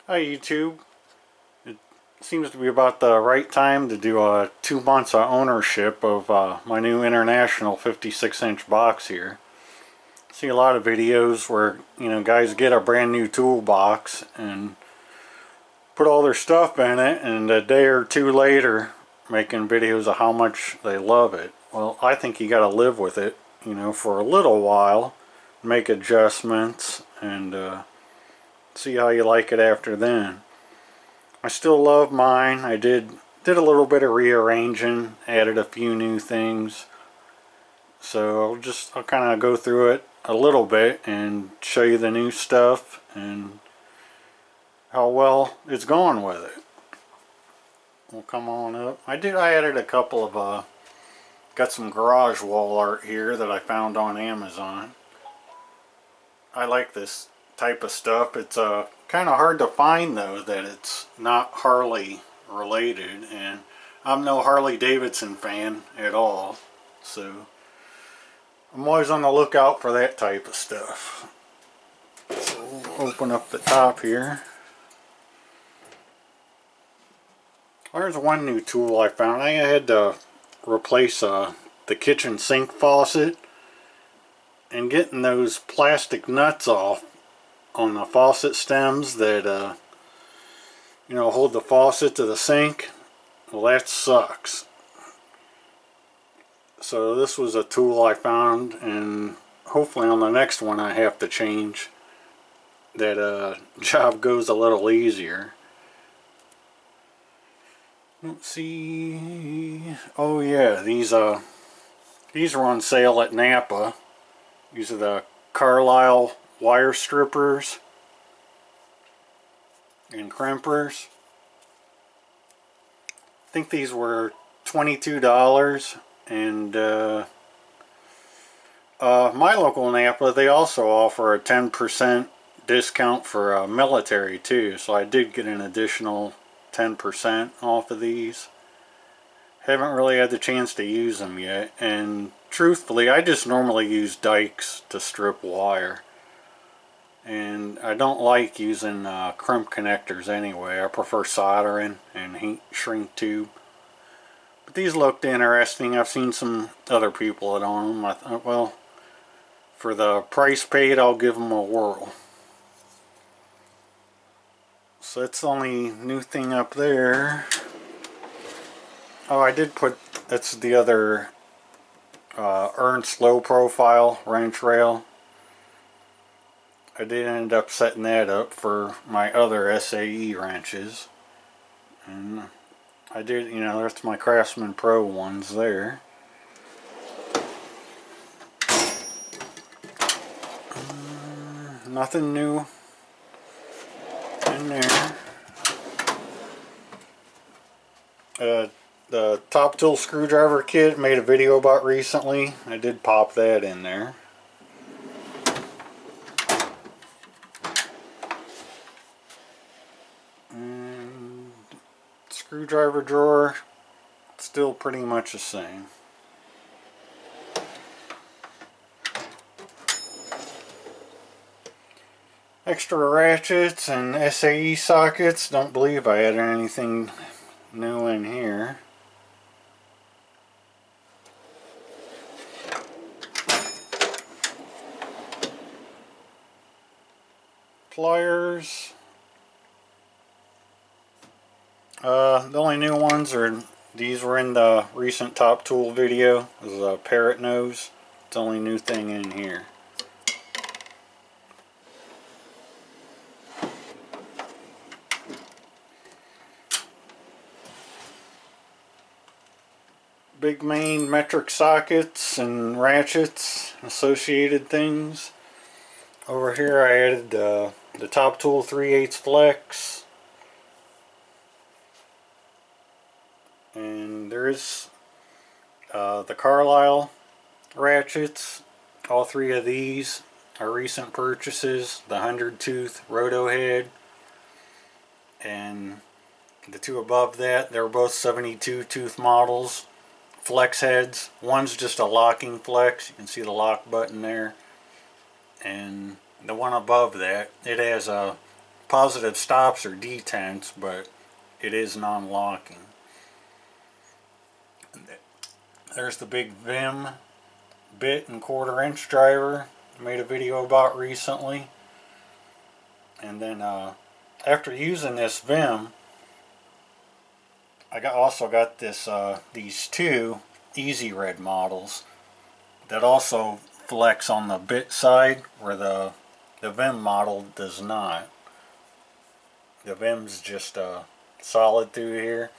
Hi YouTube. It seems to be about the right time to do 2 months of ownership of my new International 56-inch box here. I see a lot of videos where guys get a brand new toolbox and put all their stuff in it, and a day or two later making videos of how much they love it. Well, I think you gotta live with it, for a little while, make adjustments, and see how you like it after then. I still love mine. I did a little bit of rearranging, added a few new things. So I'll kind of go through it a little bit and show you the new stuff and how well it's going with it. We'll come on up. I added a couple of got some garage wall art here that I found on Amazon. I like this type of stuff. It's kind of hard to find though that it's not Harley related, and I'm no Harley Davidson fan at all, so I'm always on the lookout for that type of stuff. So we'll open up the top here. There's one new tool I found. I had to replace the kitchen sink faucet, and getting those plastic nuts off on the faucet stems that hold the faucet to the sink, well, that sucks. So this was a tool I found, and hopefully on the next one I have to change that job goes a little easier. Let's see. Oh yeah, these are on sale at Napa. These are the Carlisle wire strippers and crimpers. I think these were $22, and my local Napa, they also offer a 10% discount for military too, so I did get an additional 10% off of these. Haven't really had the chance to use them yet, and truthfully I just normally use dikes to strip wire, and I don't like using crimp connectors anyway. I prefer soldering and heat shrink tube. But these looked interesting. I've seen some other people that own them. I thought, well, for the price paid, I'll give them a whirl. So that's the only new thing up there. Oh, I did put, that's the other Ernst low profile wrench rail. I did end up setting that up for my other SAE wrenches. And I did, that's my Craftsman Pro ones there. Nothing new in there. The top tool screwdriver kit made a video about recently. I did pop that in there. And screwdriver drawer, still pretty much the same. Extra ratchets and SAE sockets. Don't believe I added anything new in here. Pliers. The only new ones are these were in the recent Top Tool video. This is a parrot nose. It's the only new thing in here. Big main metric sockets and ratchets, associated things. Over here I added the Top Tool 3/8 flex, and there's the Carlisle ratchets. All three of these are recent purchases. The 100 tooth roto head, and the two above that, they're both 72 tooth models, flex heads. One's just a locking flex, you can see the lock button there, and the one above that, it has a positive stops or detents, but it is non-locking. There's the big Vim bit and 1/4 inch driver I made a video about recently. And then after using this Vim, I also got this these two Easy Red models that also flex on the bit side where the Vim model does not. The Vim's just solid through here,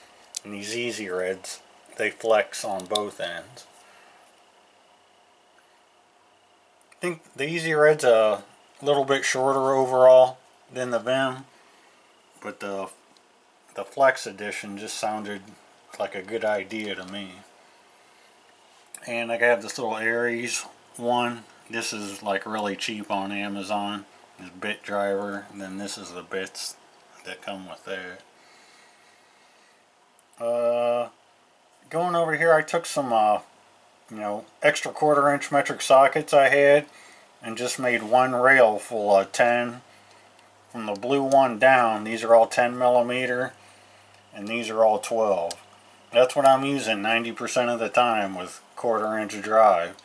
and these Easy Reds, they flex on both ends. I think the Easy Red's a little bit shorter overall than the Vim, but the Flex edition just sounded like a good idea to me. And I got this little Aries one. This is like really cheap on Amazon. This bit driver, and then this is the bits that come with that. Going over here, I took some extra 1/4 inch metric sockets I had and just made one rail full of 10. From the blue one down, these are all 10mm, and these are all 12. That's what I'm using 90% of the time with 1/4 inch drive.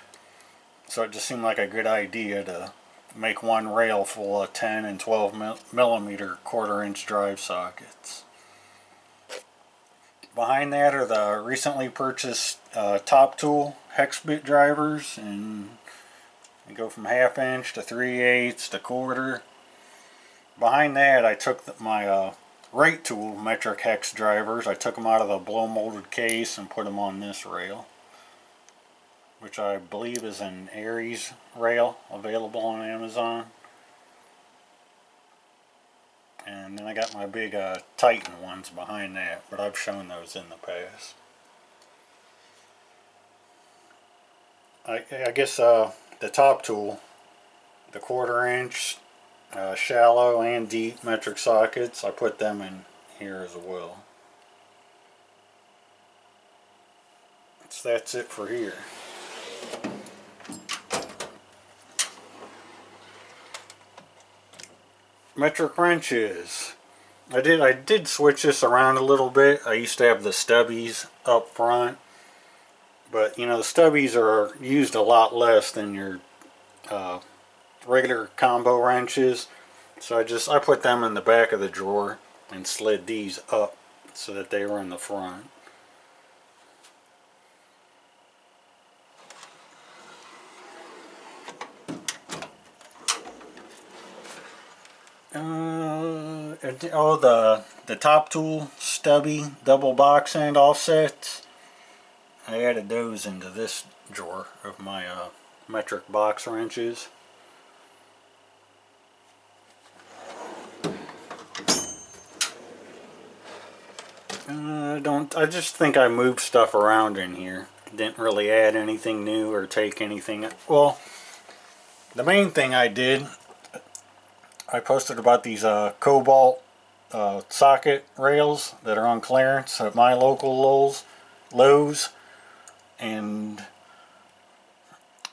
So it just seemed like a good idea to make one rail full of 10 and 12mm 1/4 inch drive sockets. Behind that are the recently purchased Top Tool hex bit drivers, and they go from 1/2 inch to 3/8 to 1/4. Behind that, I took my Right Tool metric hex drivers. I took them out of the blow molded case and put them on this rail, which I believe is an Aries rail available on Amazon. And then I got my big Titan ones behind that, but I've shown those in the past. I guess the Top Tool, the 1/4 inch shallow and deep metric sockets, I put them in here as well. So that's it for here. Metric wrenches. I did switch this around a little bit. I used to have the stubbies up front, but you know, the stubbies are used a lot less than your regular combo wrenches, so I put them in the back of the drawer and slid these up so that they were in the front. The Top Tool stubby double box end offsets, I added those into this drawer of my metric box wrenches. I just think I moved stuff around in here. Didn't really add anything new or take anything. Well, the main thing I did, I posted about these Cobalt socket rails that are on clearance at my local Lowe's, and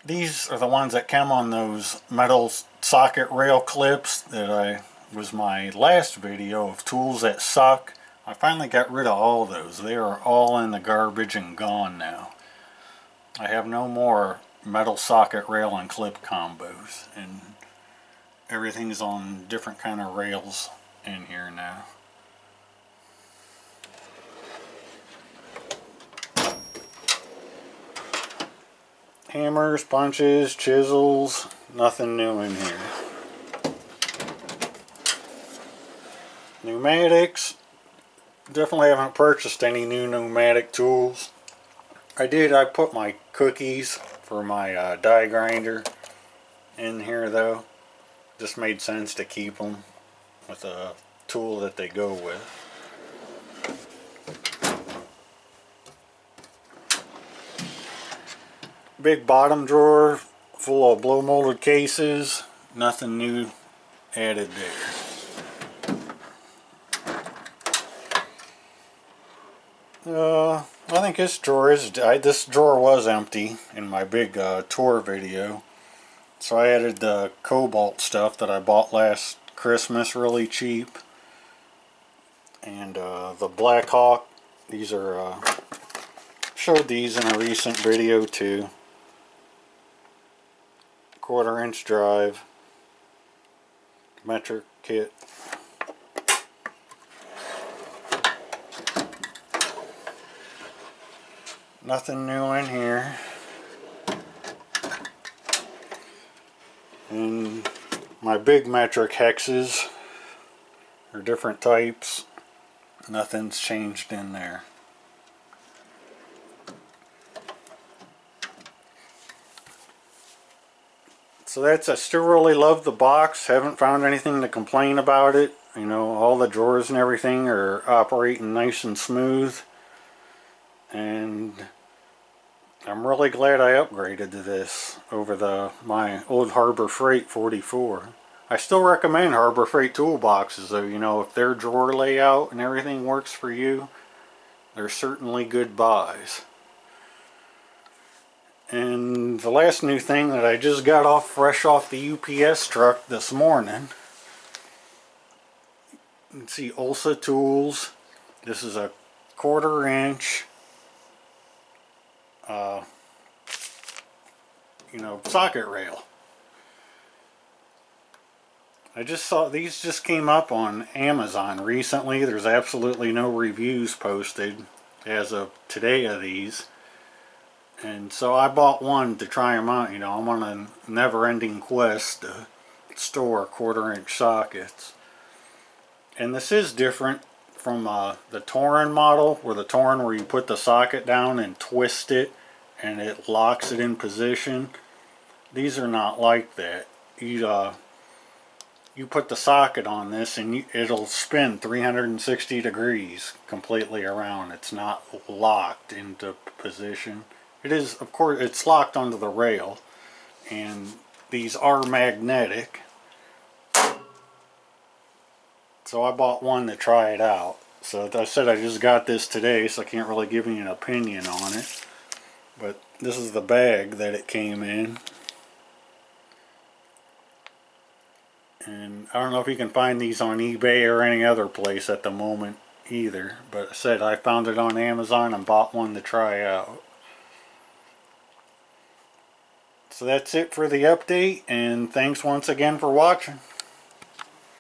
these are the ones that come on those metal socket rail clips that was my last video of tools that suck. I finally got rid of all those. They are all in the garbage and gone now. I have no more metal socket rail and clip combos, and everything's on different kind of rails in here now. Hammers, punches, chisels, nothing new in here. Pneumatics, definitely haven't purchased any new pneumatic tools. I put my cookies for my die grinder in here though. Just made sense to keep them with a tool that they go with. Big bottom drawer full of blow molded cases. Nothing new added there. I think this drawer was empty in my big tour video. So I added the Cobalt stuff that I bought last Christmas really cheap. And the Black Hawk, these are, showed these in a recent video too. 1/4 inch drive, metric kit. Nothing new in here. And my big metric hexes are different types. Nothing's changed in there. So I still really love the box. Haven't found anything to complain about it. You know, all the drawers and everything are operating nice and smooth. And I'm really glad I upgraded to this over my old Harbor Freight 44. I still recommend Harbor Freight toolboxes though. You know, if their drawer layout and everything works for you, they're certainly good buys. And the last new thing that I just got fresh off the UPS truck this morning. You can see Ulsa Tools. This is a 1/4 inch you know, socket rail. I just saw these just came up on Amazon recently. There's absolutely no reviews posted as of today of these. And so I bought one to try them out. You know, I'm on a never-ending quest to store 1/4 inch sockets. And this is different from the Torin model, where you put the socket down and twist it and it locks it in position. These are not like that. You put the socket on this and it'll spin 360 degrees completely around. It's not locked into position. It is, of course, it's locked onto the rail, and these are magnetic. So I bought one to try it out. So I said I just got this today, so I can't really give you an opinion on it. But this is the bag that it came in. And I don't know if you can find these on eBay or any other place at the moment either. But I said I found it on Amazon and bought one to try out. So that's it for the update, and thanks once again for watching.